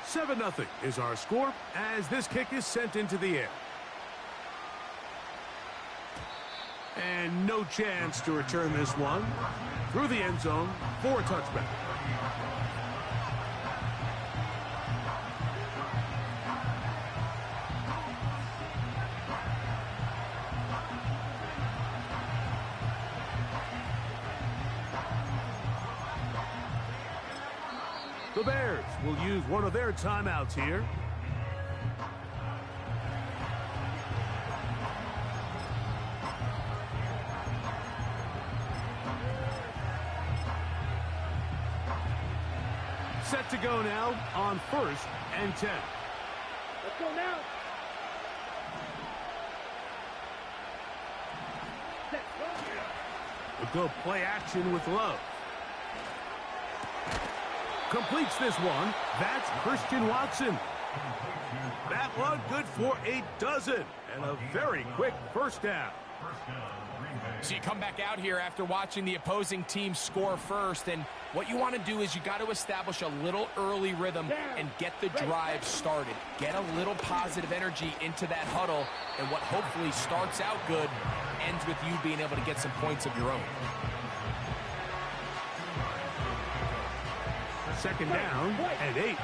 7-0 is our score as this kick is sent into the air. And no chance to return this one through the end zone for a touchback. The Bears will use one of their timeouts here. Set to go now on 1st and 10. Let's go now. We'll go play action with Love. Completes this one. That's Christian Watson. That one good for a dozen. And a very quick first down. So you come back out here after watching the opposing team score first, and what you want to do is you got to establish a little early rhythm and get the drive started. Get a little positive energy into that huddle, and what hopefully starts out good ends with you being able to get some points of your own. Second down and 8.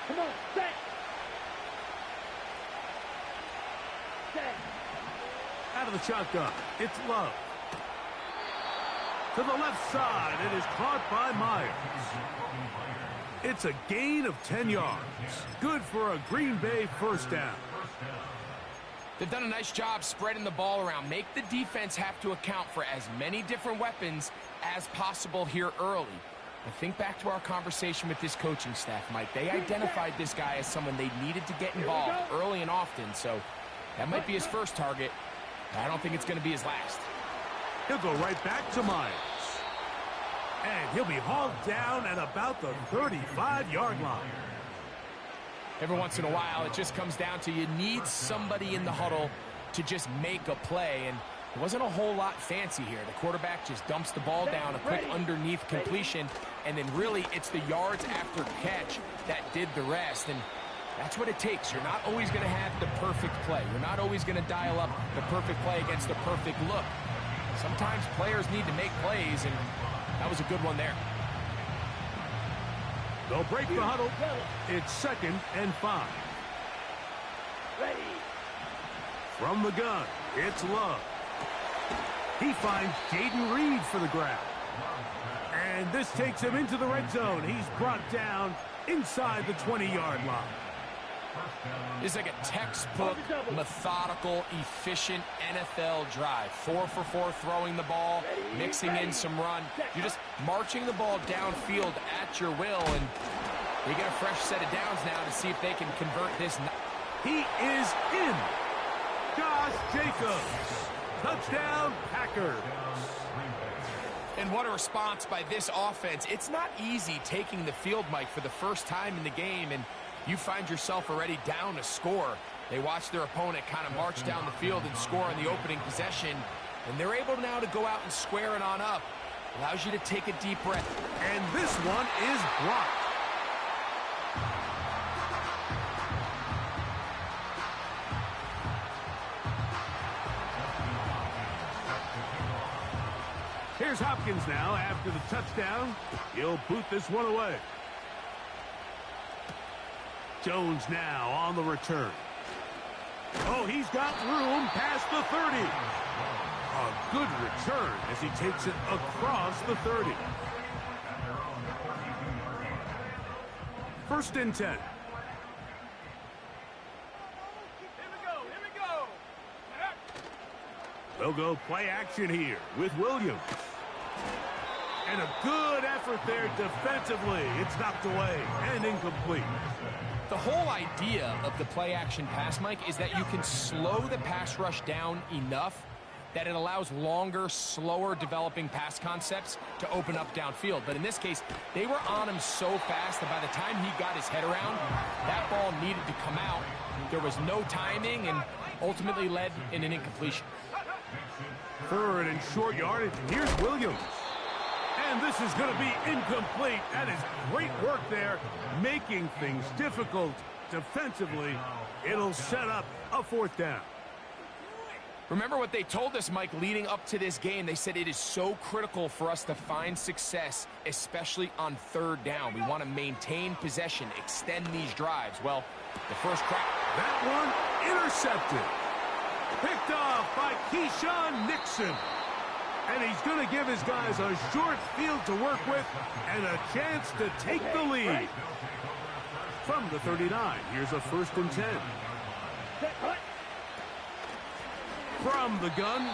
Come on, set. Set. Out of the shotgun, it's Love. To the left side, it is caught by Myers. It's a gain of 10 yards. Good for a Green Bay first down. They've done a nice job spreading the ball around. Make the defense have to account for as many different weapons as possible here early. But think back to our conversation with this coaching staff, Mike. They identified this guy as someone they needed to get involved early and often, so that might be his first target. I don't think it's going to be his last. He'll go right back to Myers. And he'll be hauled down at about the 35-yard line. Every once in a while, it just comes down to you need somebody in the huddle to just make a play, and it wasn't a whole lot fancy here. The quarterback just dumps the ball down, a quick underneath completion, and then really it's the yards after catch that did the rest, and that's what it takes. You're not always going to have the perfect play. You're not always going to dial up the perfect play against the perfect look. Sometimes players need to make plays, and that was a good one there. They'll break the huddle. It's 2nd and 5. Ready. From the gun, it's Love. He finds Jaden Reed for the grab. And this takes him into the red zone. He's brought down inside the 20-yard line. It's like a textbook, methodical, efficient NFL drive. 4 for 4 throwing the ball, mixing in some run. You're just marching the ball downfield at your will, and they get a fresh set of downs now to see if they can convert this. He is in. Josh Jacobs. Touchdown, Packers. And what a response by this offense. It's not easy taking the field, Mike, for the first time in the game, and you find yourself already down a score. They watch their opponent kind of march down the field and score on the opening possession, and they're able now to go out and square it on up. Allows you to take a deep breath. And this one is blocked. Here's Hopkins now after the touchdown. He'll boot this one away. Jones now on the return. Oh, he's got room past the 30. A good return as he takes it across the 30. 1st and 10. Here we go. They'll go play action here with Williams. And a good effort there defensively. It's knocked away and incomplete. The whole idea of the play-action pass, Mike, is that you can slow the pass rush down enough that it allows longer, slower developing pass concepts to open up downfield. But in this case, they were on him so fast that by the time he got his head around, that ball needed to come out. There was no timing and ultimately led in an incompletion. 3rd and short yardage. Here's Williams. And this is going to be incomplete. That is great work there, making things difficult defensively. It'll set up a fourth down. Remember what they told us, Mike, leading up to this game. They said it is so critical for us to find success, especially on third down. We want to maintain possession, extend these drives. Well, the first crack. That one intercepted. Picked off by Keyshawn Nixon. And he's going to give his guys a short field to work with and a chance to take the lead. From the 39, here's a 1st and 10. From the gun,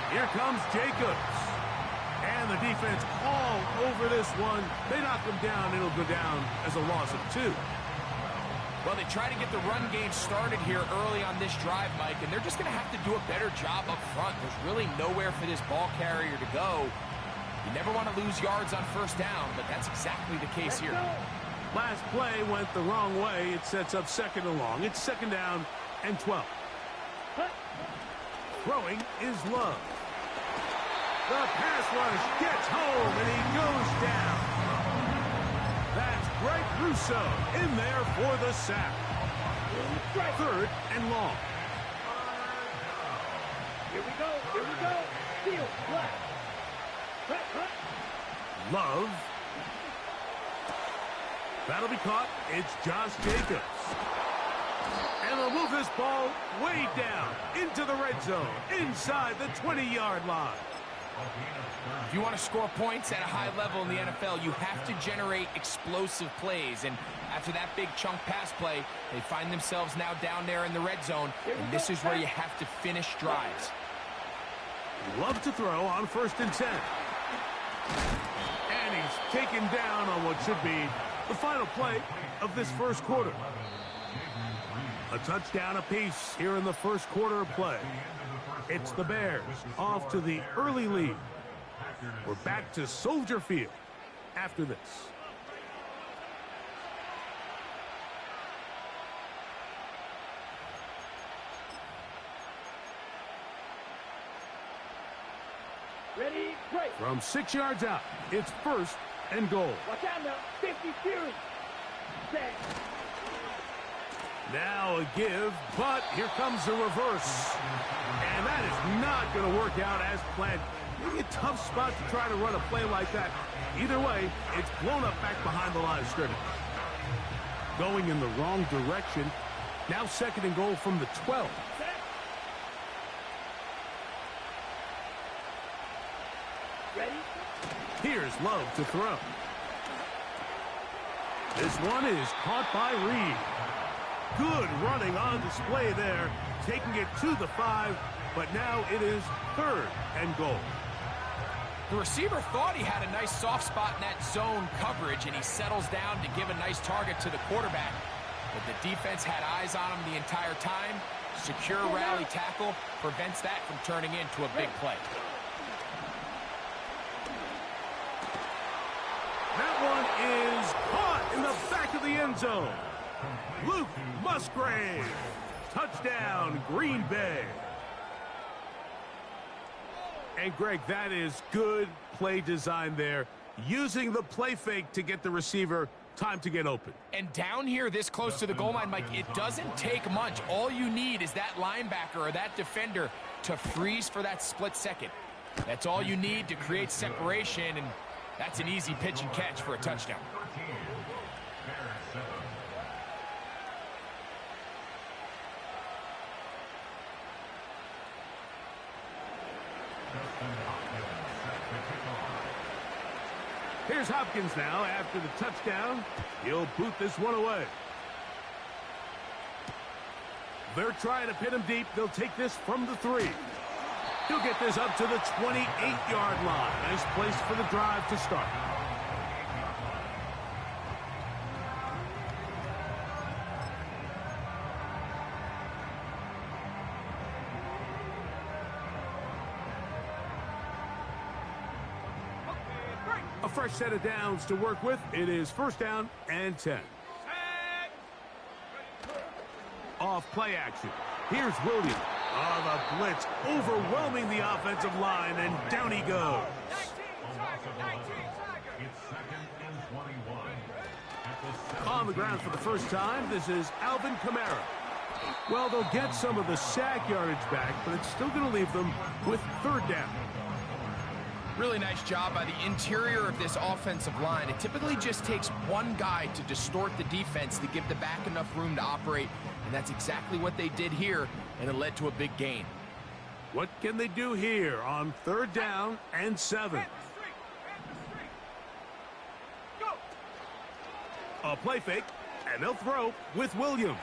here comes Jacobs. And the defense all over this one. They knock him down. It'll go down as a loss of 2. Well, they try to get the run game started here early on this drive, Mike, and they're just going to have to do a better job up front. There's really nowhere for this ball carrier to go. You never want to lose yards on first down, but that's exactly the case here. Last play went the wrong way. It sets up 2nd and long. It's 2nd down and 12. Throwing is Love. The pass rush gets home, and he goes down. That's Greg Rousseau in there for the sack. 3rd and long. Here we go. Here we go. Steal. Left. Love. That'll be caught. It's Josh Jacobs. And they'll move this ball way down into the red zone, inside the 20-yard line. If you want to score points at a high level in the NFL, you have to generate explosive plays. And after that big chunk pass play, they find themselves now down there in the red zone. And this is where you have to finish drives. Love to throw on 1st and 10. And he's taken down on what should be the final play of this first quarter. A touchdown apiece here in the first quarter of play. It's the Bears off to the early lead. We're back to Soldier Field after this. Ready, break. From 6 yards out, it's 1st and goal. Watch out now. 50 Fury. Set. Now a give, but here comes the reverse. And that is not going to work out as planned. Maybe a tough spot to try to run a play like that. Either way, it's blown up back behind the line of scrimmage. Going in the wrong direction. Now 2nd and goal from the 12. Set. Ready. Here's Love to throw. This one is caught by Reed. Good running on display there, taking it to the 5, but now it is 3rd and goal. The receiver thought he had a nice soft spot in that zone coverage, and he settles down to give a nice target to the quarterback. But the defense had eyes on him the entire time. Secure rally tackle prevents that from turning into a big play. That one is caught in the back of the end zone. Luke Musgrave. Touchdown, Green Bay. And Greg, that is good play design there. Using the play fake to get the receiver time to get open. And down here this close to the goal line, Mike, it doesn't take much. All you need is that linebacker or that defender to freeze for that split second. That's all you need to create separation, and that's an easy pitch and catch for a touchdown. Here's Hopkins now after the touchdown. He'll boot this one away. They're trying to pin him deep. They'll take this from the 3. He'll get this up to the 28-yard line. Nice place for the drive to start. A fresh set of downs to work with. It is 1st down and 10. Off play action. Here's Williams. Oh, the blitz overwhelming the offensive line, and down he goes. It's 2nd and 21. On the ground for the first time, this is Alvin Kamara. Well, they'll get some of the sack yardage back, but it's still going to leave them with 3rd down. Really nice job by the interior of this offensive line. It typically just takes one guy to distort the defense to give the back enough room to operate, and that's exactly what they did here, and it led to a big gain. What can they do here on 3rd down and 7? A play fake, and they'll throw with Williams.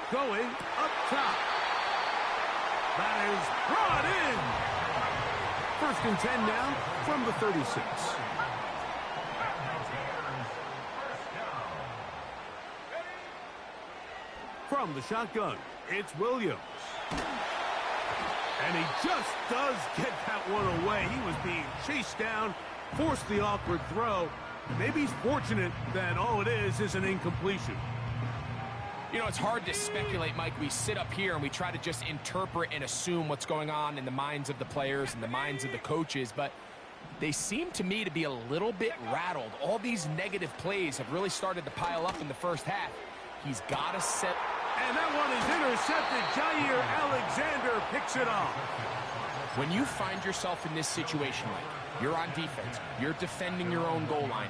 Going up top. That is brought in. 1st and 10 now from the 36. From the shotgun, it's Williams. And he just does get that one away. He was being chased down, forced the awkward throw. Maybe he's fortunate that all it is an incompletion. You know, it's hard to speculate, Mike. We sit up here and we try to just interpret and assume what's going on in the minds of the players and the minds of the coaches, but they seem to me to be a little bit rattled. All these negative plays have really started to pile up in the first half. He's got to set... And that one is intercepted. Jair Alexander picks it off. When you find yourself in this situation, Mike, you're on defense, you're defending your own goal line,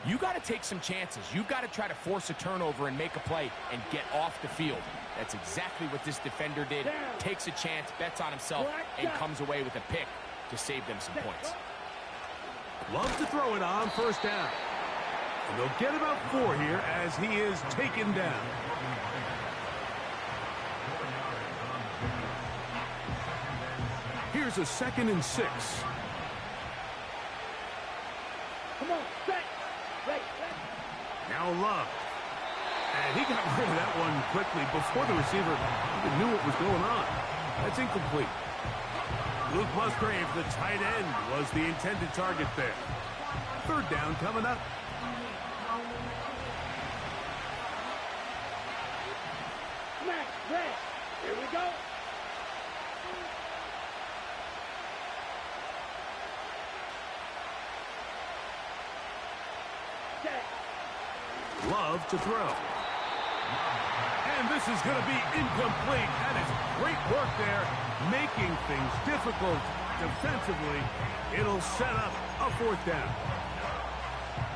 you got to take some chances. You got to try to force a turnover and make a play and get off the field. That's exactly what this defender did. Takes a chance, bets on himself, and comes away with a pick to save them some points. Love to throw it on 1st down. And they'll get about 4 here as he is taken down. Here's a 2nd and 6. Come on, set. Right, set. Now Love. And he got rid of that one quickly before the receiver even knew what was going on. That's incomplete. Luke Musgrave, the tight end, was the intended target there. 3rd down coming up. Smack, red. Here we go. Love to throw. And this is going to be incomplete. That is great work there, making things difficult defensively. It'll set up a 4th down.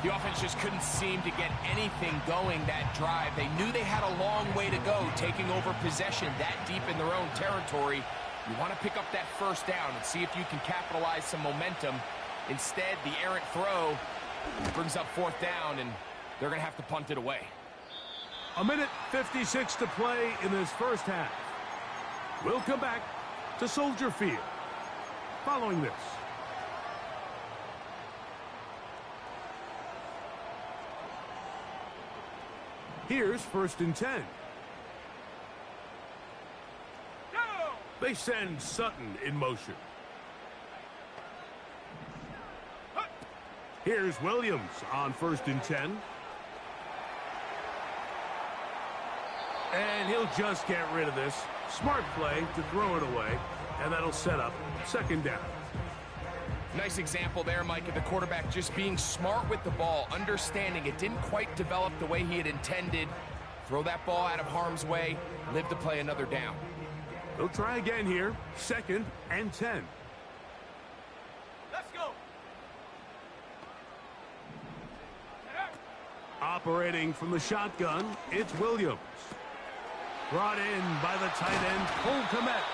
The offense just couldn't seem to get anything going that drive. They knew they had a long way to go, taking over possession that deep in their own territory. You want to pick up that 1st down and see if you can capitalize some momentum. Instead, the errant throw brings up 4th down, and they're going to have to punt it away. 1:56 to play in this first half. We'll come back to Soldier Field following this. Here's 1st and 10. They send Sutton in motion. Here's Williams on 1st and 10. And he'll just get rid of this. Smart play to throw it away, and that'll set up 2nd down. Nice example there, Mike, of the quarterback just being smart with the ball, understanding it didn't quite develop the way he had intended. Throw that ball out of harm's way, live to play another down. They'll try again here, 2nd and 10. Let's go. Operating from the shotgun, it's Williams. Brought in by the tight end, Cole Kmet.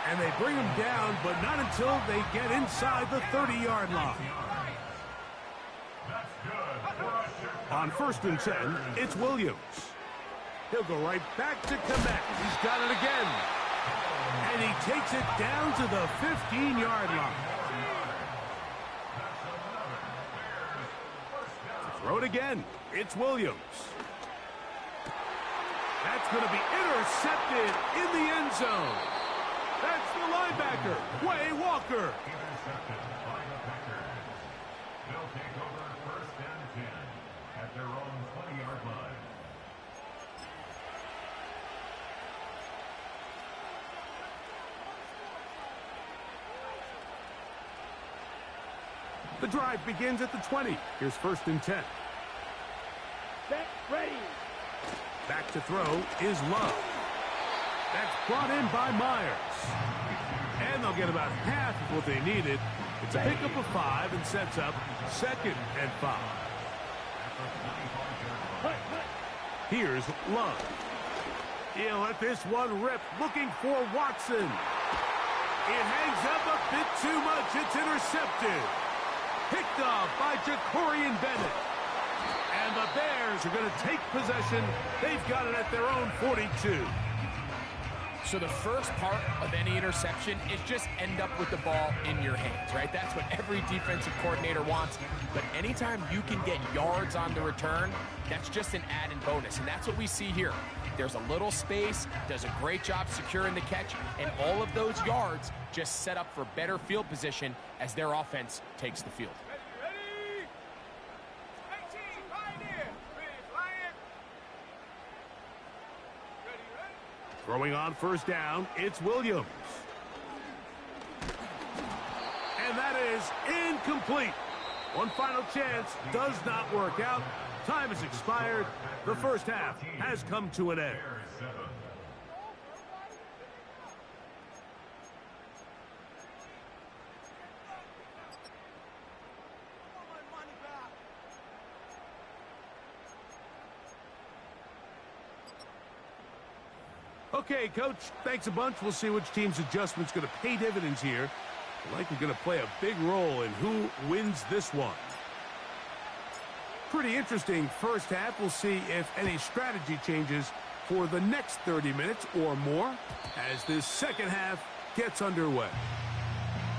And they bring him down, but not until they get inside the 30-yard line. On 1st and 10, it's Williams. He'll go right back to Kmet. He's got it again. And he takes it down to the 15-yard line. Throw it again. It's Williams. That's going to be intercepted in the end zone. That's the linebacker, Quay Walker. Intercepted by the Packers. They'll take over 1st and 10 at their own 20-yard line. The drive begins at the 20. Here's 1st and 10. Set, ready. Back to throw is Love. That's brought in by Myers. And they'll get about half of what they needed. It's a pickup of 5 and sets up 2nd and 5. Here's Love. He'll let this one rip, looking for Watson. It hangs up a bit too much. It's intercepted. Picked off by Jacorian Bennett. And the Bears are going to take possession. They've got it at their own 42. So the first part of any interception is just end up with the ball in your hands, right? That's what every defensive coordinator wants. But anytime you can get yards on the return, that's just an added bonus. And that's what we see here. There's a little space, does a great job securing the catch, and all of those yards just set up for better field position as their offense takes the field. Throwing on 1st down, it's Williams. And that is incomplete. One final chance does not work out. Time has expired. The first half has come to an end. Okay, Coach, thanks a bunch. We'll see which team's adjustment's going to pay dividends here. Likely going to play a big role in who wins this one. Pretty interesting first half. We'll see if any strategy changes for the next 30 minutes or more as this second half gets underway.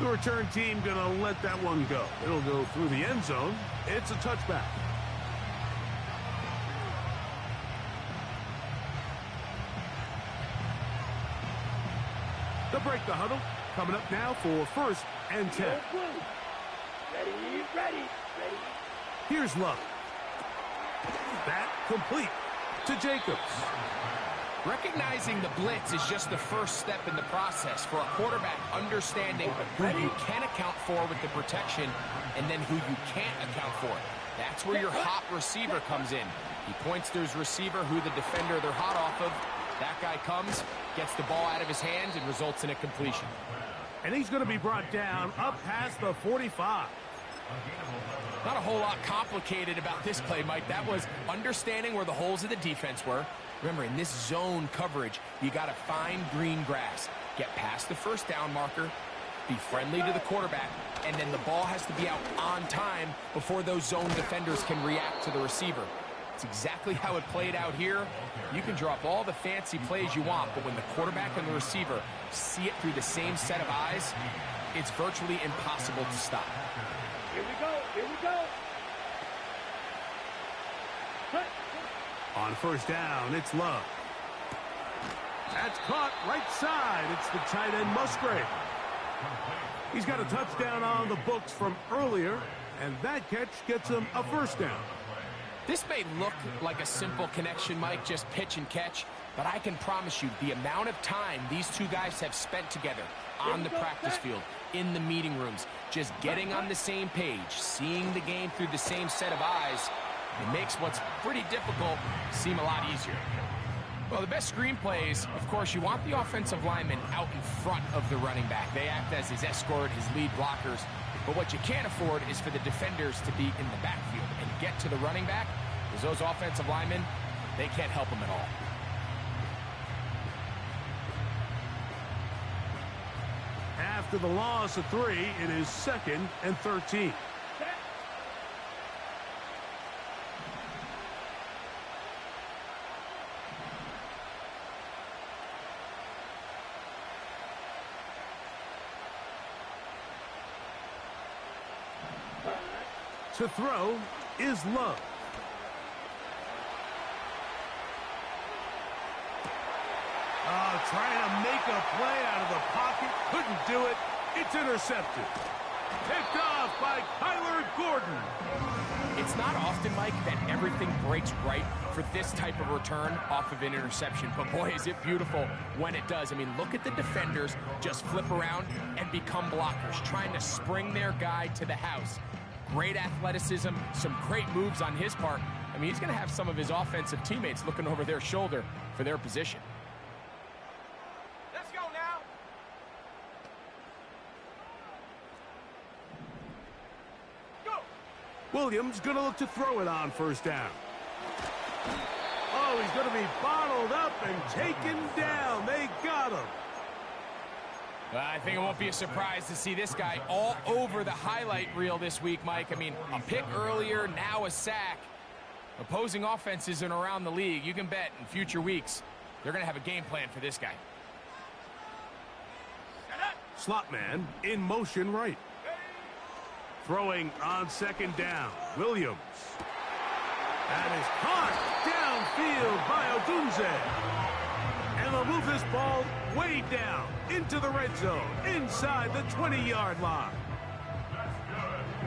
The return team going to let that one go. It'll go through the end zone. It's a touchback. They'll break the huddle. Coming up now for 1st and 10. Ready, ready, ready. Here's Love. That complete to Jacobs. Recognizing the blitz is just the first step in the process for a quarterback understanding who you can account for with the protection and then who you can't account for. That's where your hot receiver comes in. He points to his receiver who the defender they're hot off of. That guy comes, gets the ball out of his hands, and results in a completion. And he's going to be brought down up past the 45. Not a whole lot complicated about this play, Mike. That was understanding where the holes of the defense were. Remember, in this zone coverage, you got to find green grass. Get past the 1st down marker, be friendly to the quarterback, and then the ball has to be out on time before those zone defenders can react to the receiver. It's exactly how it played out here. You can draw up all the fancy plays you want, but when the quarterback and the receiver see it through the same set of eyes, it's virtually impossible to stop. Here we go, here we go. On 1st down, it's Love. That's caught right side. It's the tight end Musgrave. He's got a touchdown on the books from earlier, and that catch gets him a 1st down. This may look like a simple connection, Mike, just pitch and catch, but I can promise you the amount of time these two guys have spent together on the practice field, in the meeting rooms, just getting on the same page, seeing the game through the same set of eyes, it makes what's pretty difficult seem a lot easier. Well, the best screen plays, of course, you want the offensive lineman out in front of the running back. They act as his escort, his lead blockers. But what you can't afford is for the defenders to be in the backfield and get to the running back, because those offensive linemen, they can't help him at all. After the loss of 3, it is 2nd and 13. To throw is Love. Trying to make a play out of the pocket. Couldn't do it. It's intercepted. Picked off by Kyler Gordon. It's not often, Mike, that everything breaks right for this type of return off of an interception. But boy, is it beautiful when it does. I mean, look at the defenders just flip around and become blockers, trying to spring their guy to the house. great athleticism, some great moves on his part. I mean, he's going to have some of his offensive teammates looking over their shoulder for their position. Let's go now. Go. Williams going to look to throw it on first down. Oh, he's going to be bottled up and taken down. They got him. I think it won't be a surprise to see this guy all over the highlight reel this week, Mike. I mean, a pick earlier, now a sack. Opposing offenses and around the league, you can bet in future weeks, they're going to have a game plan for this guy. Slot man in motion right. Throwing on second down. Williams. That is caught downfield by Odunze. And they'll move this ball way down into the red zone, inside the 20-yard line.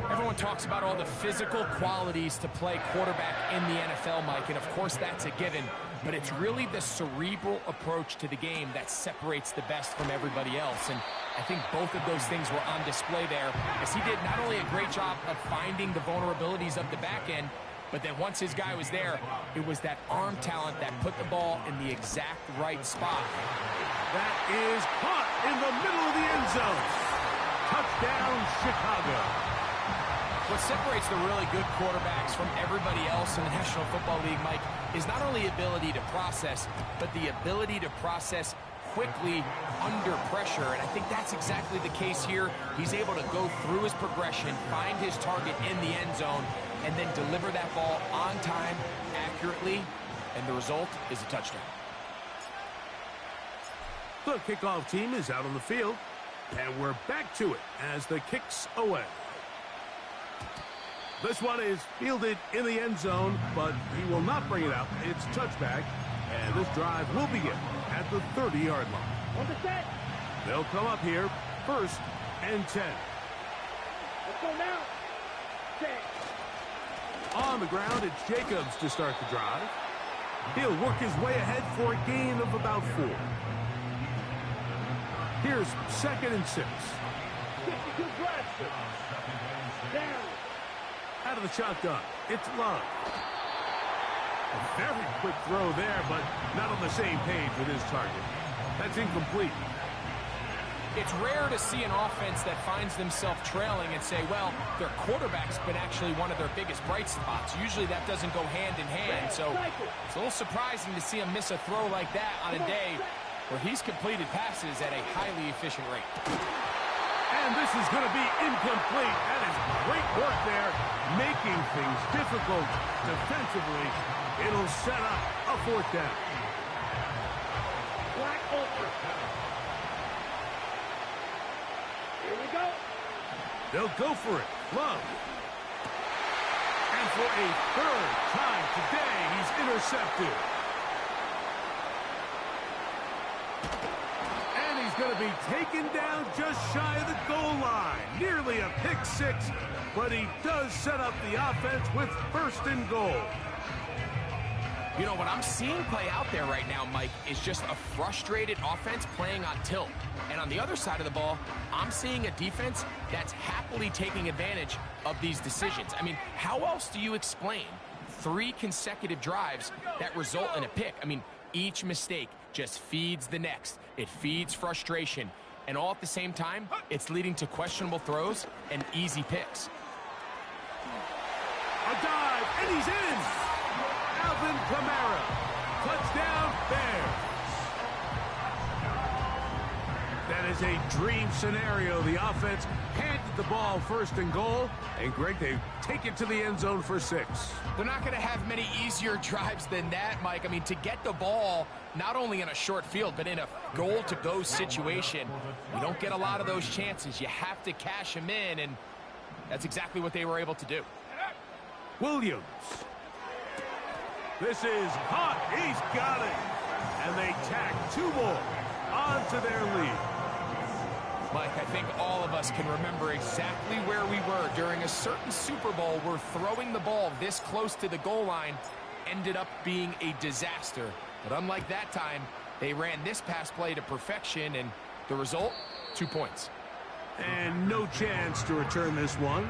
Everyone talks about all the physical qualities to play quarterback in the NFL, Mike, and of course that's a given, but it's really the cerebral approach to the game that separates the best from everybody else, and I think both of those things were on display there, as he did not only a great job of finding the vulnerabilities of the back end, but then once his guy was there, it was that arm talent that put the ball in the exact right spot. That is caught in the middle of the end zone. Touchdown, Chicago. What separates the really good quarterbacks from everybody else in the National Football League, Mike, is not only ability to process, but the ability to process quickly under pressure, and I think that's exactly the case here. He's able to go through his progression, find his target in the end zone, and then deliver that ball on time, accurately, and the result is a touchdown. The kickoff team is out on the field, and we're back to it as the kick's away. This one is fielded in the end zone, but he will not bring it out. It's touchback, and this drive will begin at the 30-yard line. On the set. They'll come up here, 1st and 10. Let's go now. Set. On the ground, it's Jacobs to start the drive. He'll work his way ahead for a gain of about 4. Here's 2nd and 6. 62 Bradford. Down. Out of the shotgun, it's Love. A very quick throw there, but not on the same page with his target. That's incomplete. It's rare to see an offense that finds themselves trailing and say, well, their quarterback's been actually one of their biggest bright spots. Usually that doesn't go hand in hand, so it's a little surprising to see him miss a throw like that on a day where he's completed passes at a highly efficient rate. And this is going to be incomplete. That is great work there, making things difficult defensively. It'll set up a 4th down. Black ultra. Here we go. They'll go for it. Love. And for a 3rd time today, he's intercepted. And he's going to be taken down just shy of the goal line. Nearly a pick 6, but he does set up the offense with 1st and goal. You know, what I'm seeing play out there right now, Mike, is just a frustrated offense playing on tilt. And on the other side of the ball, I'm seeing a defense that's happily taking advantage of these decisions. I mean, how else do you explain 3 consecutive drives that result in a pick? I mean, each mistake just feeds the next. It feeds frustration. And all at the same time, it's leading to questionable throws and easy picks. A dive, and he's in! Alvin Kamara. Touchdown, Bears. That is a dream scenario. The offense handed the ball 1st and goal. And, Greg, they take it to the end zone for 6. They're not going to have many easier drives than that, Mike. I mean, to get the ball not only in a short field, but in a goal-to-go situation, you don't get a lot of those chances. You have to cash them in, and that's exactly what they were able to do. Williams. This is caught. He's got it. And they tack 2 more onto their lead. Mike, I think all of us can remember exactly where we were during a certain Super Bowl where throwing the ball this close to the goal line ended up being a disaster. But unlike that time, they ran this pass play to perfection, and the result, 2 points. And no chance to return this one.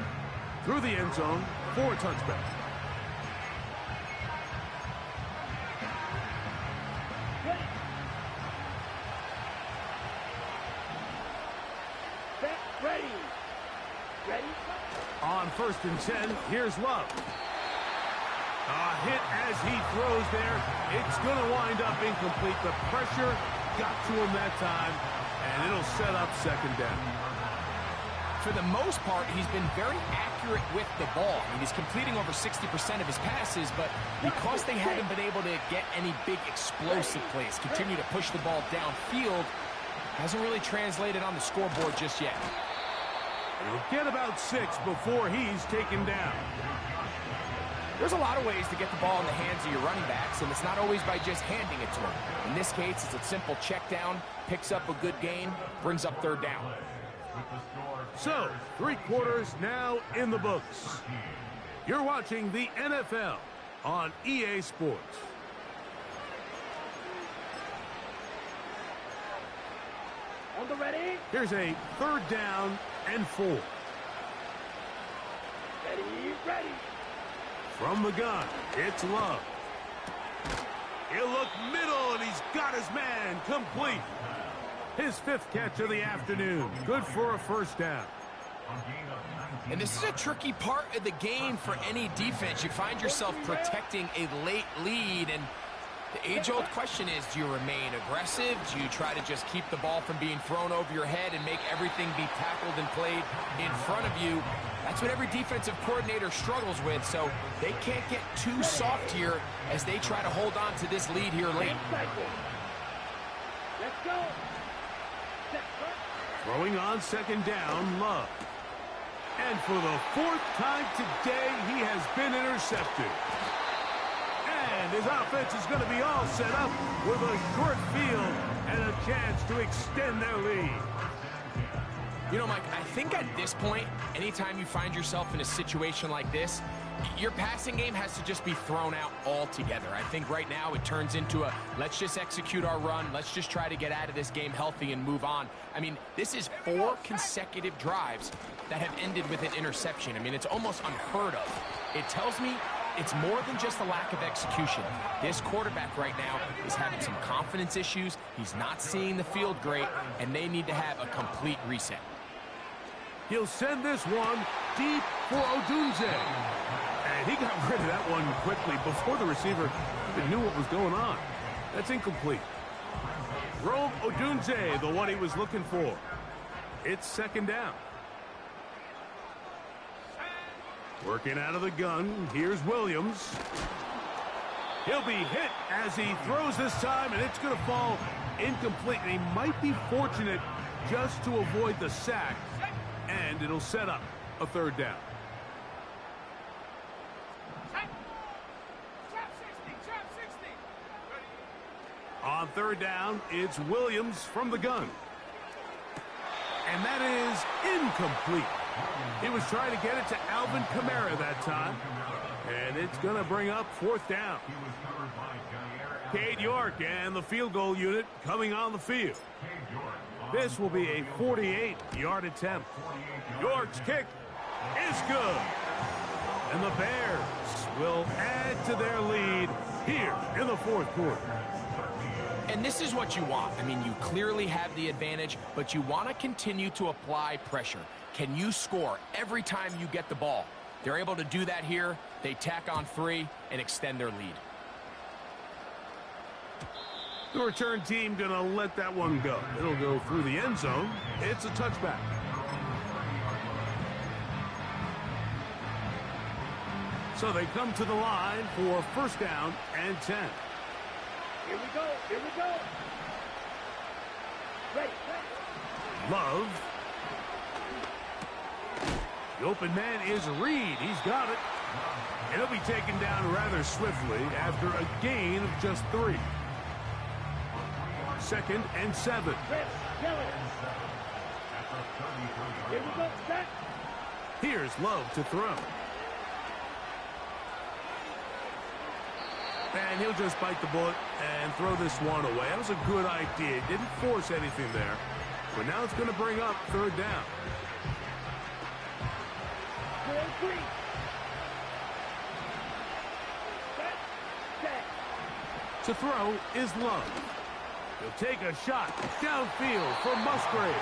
through the end zone for a touchback. Ready. Ready. On 1st and 10, here's Love. A hit as he throws there. It's going to wind up incomplete. The pressure got to him that time, and it'll set up 2nd down. For the most part, he's been very accurate with the ball. I mean, he's completing over 60% of his passes, but because they haven't been able to get any big explosive plays, continue to push the ball downfield, hasn't really translated on the scoreboard just yet. He'll get about 6 before he's taken down. There's a lot of ways to get the ball in the hands of your running backs, and it's not always by just handing it to them. In this case, it's a simple check down, picks up a good gain, brings up 3rd down. So, 3 quarters now in the books. You're watching the NFL on EA Sports. On the ready. Here's a 3rd down and 4. Ready. Ready. From the gun, it's Love. He'll look middle, and he's got his man complete. His 5th catch of the afternoon. Good for a 1st down. And this is a tricky part of the game for any defense. You find yourself protecting a late lead, and the age-old question is, do you remain aggressive? Do you try to just keep the ball from being thrown over your head and make everything be tackled and played in front of you? That's what every defensive coordinator struggles with, so they can't get too soft here as they try to hold on to this lead here late. Let's go. Throwing on 2nd down, Love. And for the 4th time today, he has been intercepted. And his offense is going to be all set up with a short field and a chance to extend their lead. You know, Mike, I think at this point, anytime you find yourself in a situation like this, your passing game has to just be thrown out altogether. I think right now it turns into a, let's just execute our run, let's just try to get out of this game healthy and move on. I mean, this is 4 consecutive drives that have ended with an interception. I mean, it's almost unheard of. It tells me it's more than just a lack of execution. This quarterback right now is having some confidence issues. He's not seeing the field great, and they need to have a complete reset. He'll send this one deep for Odunze. And he got rid of that one quickly before the receiver even knew what was going on. That's incomplete. Rome Odunze, the one he was looking for. It's 2nd down. Working out of the gun, here's Williams. He'll be hit as he throws this time, and it's going to fall incomplete. And he might be fortunate just to avoid the sack, and it'll set up a 3rd down. On 3rd down, it's Williams from the gun. And that is incomplete. He was trying to get it to Alvin Kamara that time. And it's going to bring up 4th down. Cade York and the field goal unit coming on the field. This will be a 48-yard attempt. York's kick is good. And the Bears will add to their lead here in the 4th quarter. And this is what you want. I mean, you clearly have the advantage, but you want to continue to apply pressure. Can you score every time you get the ball? They're able to do that here. They tack on 3 and extend their lead. The return team going to let that one go. It'll go through the end zone. It's a touchback. So they come to the line for 1st down and 10. Here we go. Here we go. Ready. Love. The open man is Reed. He's got it. And he'll be taken down rather swiftly after a gain of just 3. 2nd and 7. Here we go. Set. Here's Love to throw. And he'll just bite the bullet and throw this one away. That was a good idea. Didn't force anything there. But now it's going to bring up 3rd down. 4-3. Set. Set. To throw is Love. He'll take a shot downfield for Musgrave.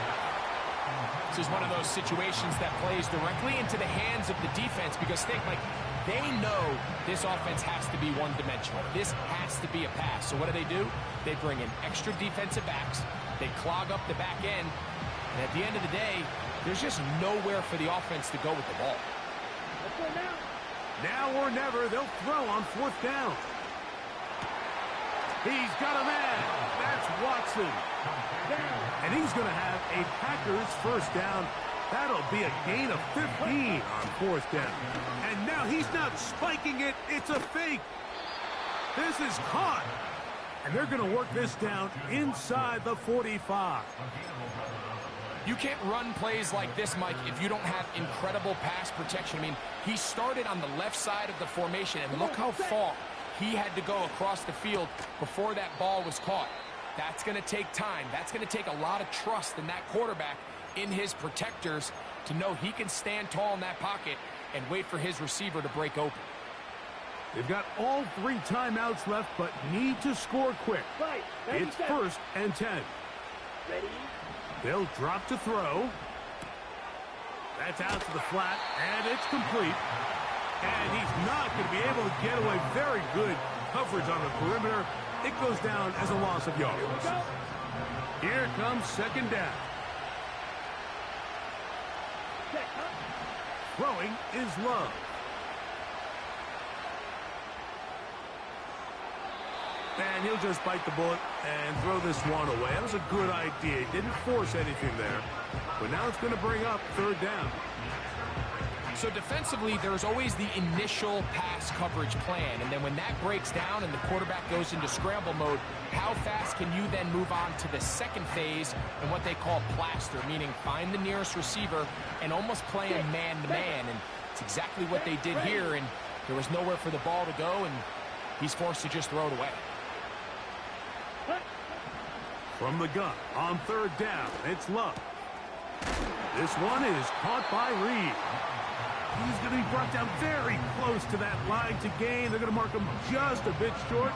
This is one of those situations that plays directly into the hands of the defense because think, like, they know this offense has to be one-dimensional. This has to be a pass. So what do? They bring in extra defensive backs. They clog up the back end. And at the end of the day, there's just nowhere for the offense to go with the ball. Let's go now. Now or never, they'll throw on 4th down. He's got a man. That's Watson. Down. And he's going to have a Packers first down. That'll be a gain of 15 on 4th down. And now he's not spiking it. It's a fake. This is caught. And they're going to work this down inside the 45. You can't run plays like this, Mike, if you don't have incredible pass protection. I mean, he started on the left side of the formation, and look how far he had to go across the field before that ball was caught. That's going to take time. That's going to take a lot of trust in that quarterback, in his protectors, to know he can stand tall in that pocket and wait for his receiver to break open. They've got all 3 timeouts left, but need to score quick. Right. It's 1st and 10. Ready. They'll drop to throw. That's out to the flat, and it's complete. And he's not going to be able to get away. Very good coverage on the perimeter. It goes down as a loss of yards. Here comes 2nd down. Set. Huh? Throwing is Love. And he'll just bite the bullet and throw this one away. That was a good idea. He didn't force anything there. But now it's going to bring up 3rd down. So defensively, there's always the initial pass coverage plan. And then when that breaks down and the quarterback goes into scramble mode, how fast can you then move on to the 2nd phase and what they call plaster, meaning find the nearest receiver and almost play him man-to-man. And it's exactly what they did here. And there was nowhere for the ball to go, and he's forced to just throw it away. From the gun on 3rd down, it's Love. This one is caught by Reed. He's going to be brought down very close to that line to gain. They're going to mark him just a bit short.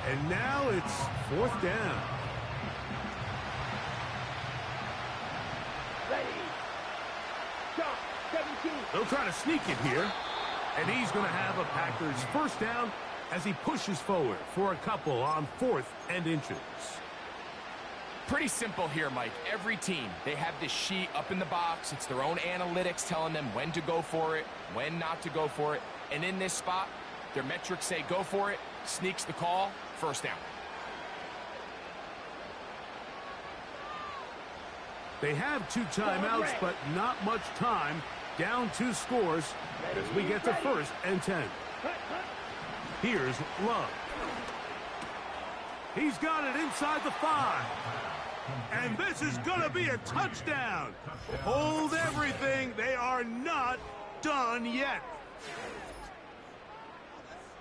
And now it's 4th down. Ready. Shot. 17. They'll try to sneak it here. And he's going to have a Packers first down as he pushes forward for a couple on 4th and inches. Pretty simple here, Mike. Every team, they have this sheet up in the box. It's their own analytics telling them when to go for it, when not to go for it. And in this spot, their metrics say go for it, sneaks the call, first down. They have 2 timeouts, but not much time. Down 2 scores as we get to 1st and 10. Here's Love. He's got it inside the 5. And this is going to be a touchdown. Hold everything. They are not done yet.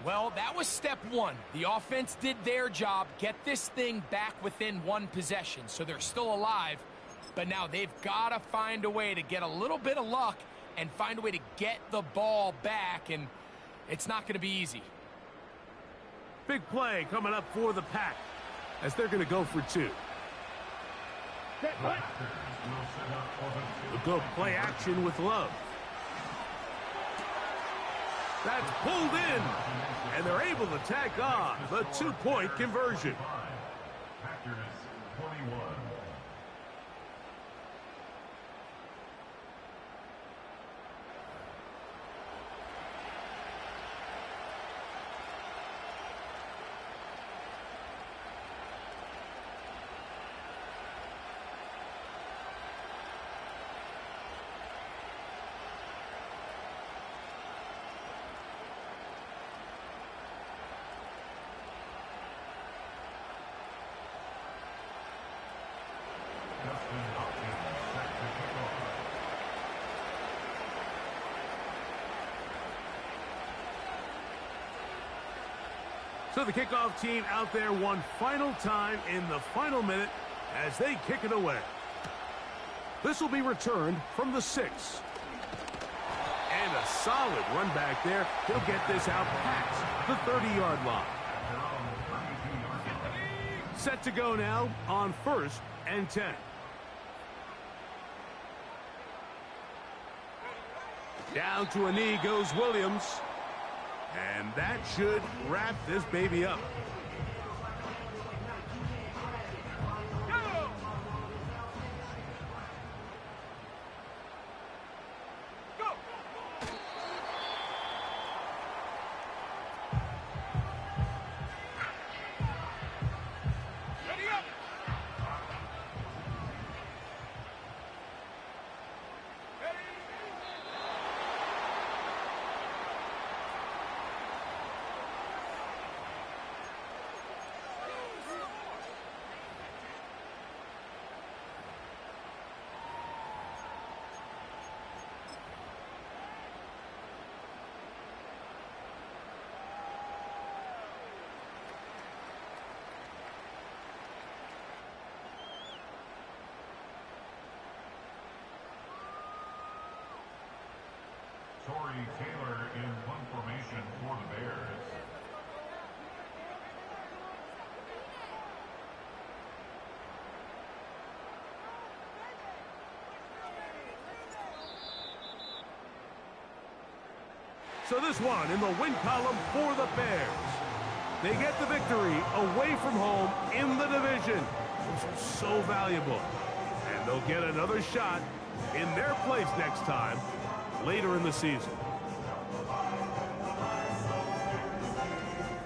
Well, that was step 1. The offense did their job, get this thing back within 1 possession. So they're still alive, but now they've got to find a way to get a little bit of luck and find a way to get the ball back, and it's not going to be easy. Big play coming up for the Pack as they're going to go for 2. We'll go play action with Love. That's pulled in, and they're able to tack on the 2-point conversion. Packers 21. So the kickoff team out there one final time in the final minute as they kick it away. This will be returned from the 6. And a Solid run back there. He'll get this out past the 30-yard line. Set to go now on 1st and 10. Down to a knee goes Williams. And that should wrap this baby up. Torrey Taylor in one formation for the Bears. So this one in the win column for the Bears. They get the victory away from home in the division. Those are so valuable. And they'll get another shot in their place next time later in the season.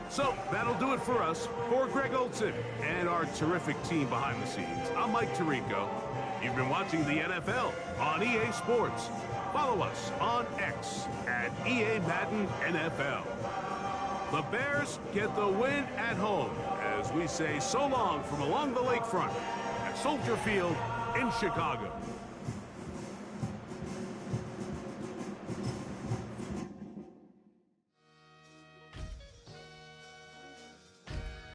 So that'll do it for us. For Greg Olson and our terrific team behind the scenes, I'm Mike Tirico. You've been watching the NFL on EA Sports. Follow us on X at EA Madden NFL. The Bears get the win at home as we say so long from along the lakefront at Soldier Field in Chicago.